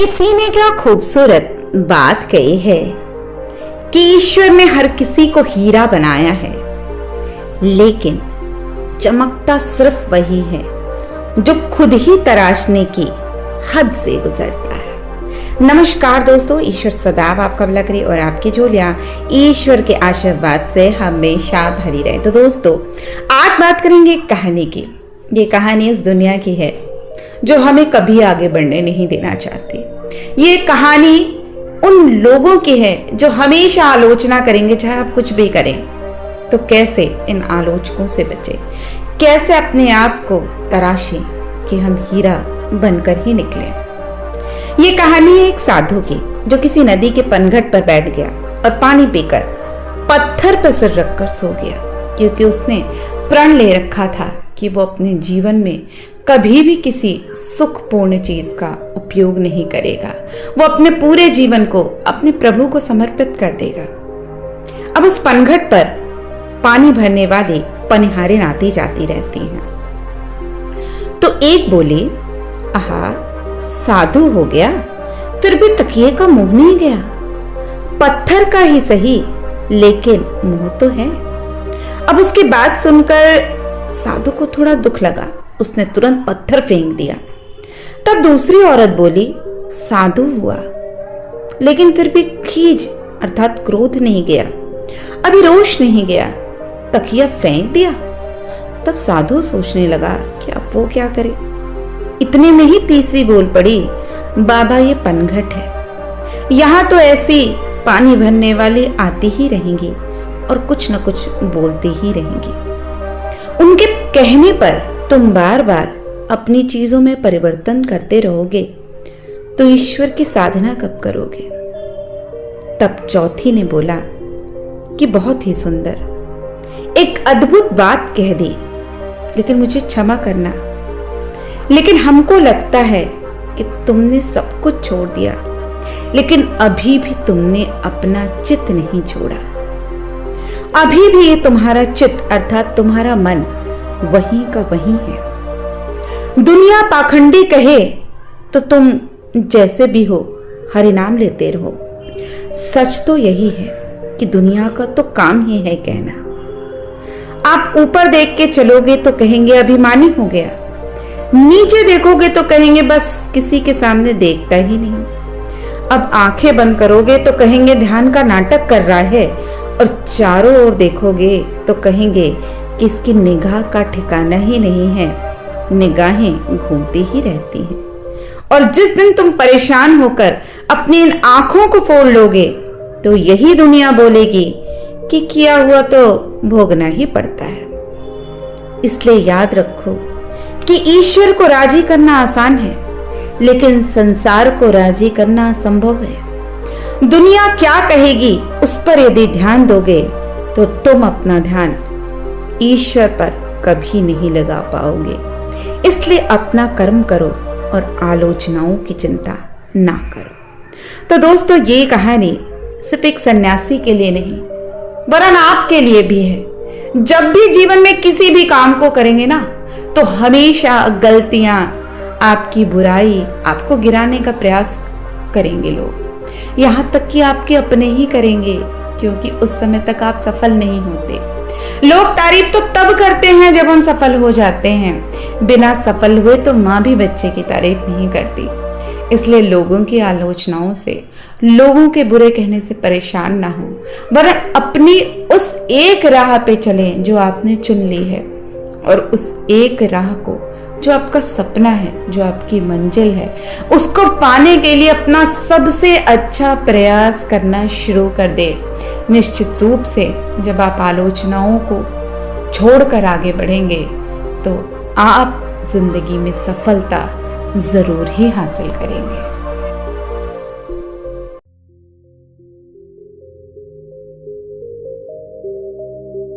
किसी ने क्या खूबसूरत बात कही है कि ईश्वर ने हर किसी को हीरा बनाया है, लेकिन चमकता सिर्फ वही है जो खुद ही तराशने की हद से गुजरता है। नमस्कार दोस्तों, ईश्वर सदैव आपका भला करे और आपकी झोलियां ईश्वर के आशीर्वाद से हमेशा भरी रहे। तो दोस्तों, आज बात करेंगे कहानी की। ये कहानी इस दुनिया की है जो हमें कभी आगे बढ़ने नहीं देना चाहती। ये कहानी उन लोगों की है जो हमेशा आलोचना करेंगे, चाहे आप कुछ भी करें। तो कैसे इन आलोचकों से बचें, कैसे अपने आप को तराशें कि हम हीरा बनकर ही निकले। ये कहानी है एक साधु की जो किसी नदी के पनघट पर बैठ गया और पानी पीकर पत्थर पर सिर रखकर सो गया, क्योंकि उसने प्रण ले रखा था कि वो अपने जीवन में कभी भी किसी सुखपूर्ण चीज का उपयोग नहीं करेगा। वो अपने पूरे जीवन को अपने प्रभु को समर्पित कर देगा। अब उस पनघट पर पानी भरने वाली पनिहारें आती जाती रहती हैं। तो एक बोली, आहा साधु हो गया, फिर भी तकिए का मुंह नहीं गया। पत्थर का ही सही, लेकिन मुंह तो है। अब उसकी बात सुनकर साधु को थोड़ा दुख लगा। उसने तुरंत पत्थर फेंक दिया। तब दूसरी औरत बोली, साधु हुआ, लेकिन फिर भी खीज अर्थात क्रोध नहीं गया, अभी रोष नहीं गया, तकिया फेंक दिया। तब साधु सोचने लगा कि अब वो क्या करे। इतने में ही तीसरी बोल पड़ी, बाबा ये पनघट है, यहां तो ऐसी पानी भरने वाली आती ही रहेंगी और कुछ न कुछ बोलती ही रहेंगी। उनके कहने पर तुम बार बार अपनी चीजों में परिवर्तन करते रहोगे तो ईश्वर की साधना कब करोगे। तब चौथी ने बोला कि बहुत ही सुंदर, एक अद्भुत बात कह दी, लेकिन मुझे क्षमा करना, लेकिन हमको लगता है कि तुमने सब कुछ छोड़ दिया, लेकिन अभी भी तुमने अपना चित्त नहीं छोड़ा। अभी भी ये तुम्हारा चित्त अर्थात तुम्हारा मन वहीं का वहीं है। दुनिया पाखंडी कहे तो तुम जैसे भी हो हरि नाम लेते रहो। सच तो यही है कि दुनिया का तो काम ही है कहना। आप ऊपर देख के चलोगे तो कहेंगे अभिमानी हो गया, नीचे देखोगे तो कहेंगे बस किसी के सामने देखता ही नहीं। अब आंखें बंद करोगे तो कहेंगे ध्यान का नाटक कर रहा है, और चारों ओर देखोगे तो कहेंगे कि इसकी निगाह का ठिकाना ही नहीं है, निगाहें घूमती ही रहती हैं। और जिस दिन तुम परेशान होकर अपनी इन आंखों को फोड़ लोगे तो यही दुनिया बोलेगी कि किया हुआ तो भोगना ही पड़ता है। इसलिए याद रखो कि ईश्वर को राजी करना आसान है, लेकिन संसार को राजी करना असंभव है। दुनिया क्या कहेगी उस पर यदि ध्यान दोगे तो तुम अपना ध्यान ईश्वर पर कभी नहीं लगा पाओगे। इसलिए अपना कर्म करो और आलोचनाओं की चिंता ना करो। तो दोस्तों, ये कहानी सिर्फ एक सन्यासी के लिए नहीं वरन आपके लिए भी है। जब भी जीवन में किसी भी काम को करेंगे ना, तो हमेशा गलतियां, आपकी बुराई आपको गिराने का प्रयास करेंगे लोग, यहां तक कि आपके अपने ही करेंगे, क्योंकि उस समय तक आप सफल नहीं होते। लोग तारीफ तो तब करते हैं जब हम सफल हो जाते हैं, बिना सफल हुए तो माँ भी बच्चे की तारीफ नहीं करती। इसलिए लोगों की आलोचनाओं से, लोगों के बुरे कहने से परेशान ना हो, वरन अपनी उस एक राह पे चलें जो आपने चुन ली है, और उस एक राह को जो आपका सपना है, जो आपकी मंजिल है, उसको पाने के लिए अपना सबसे अच्छा प्रयास करना शुरू कर दे। निश्चित रूप से जब आप आलोचनाओं को छोड़कर आगे बढ़ेंगे तो आप जिंदगी में सफलता जरूर ही हासिल करेंगे।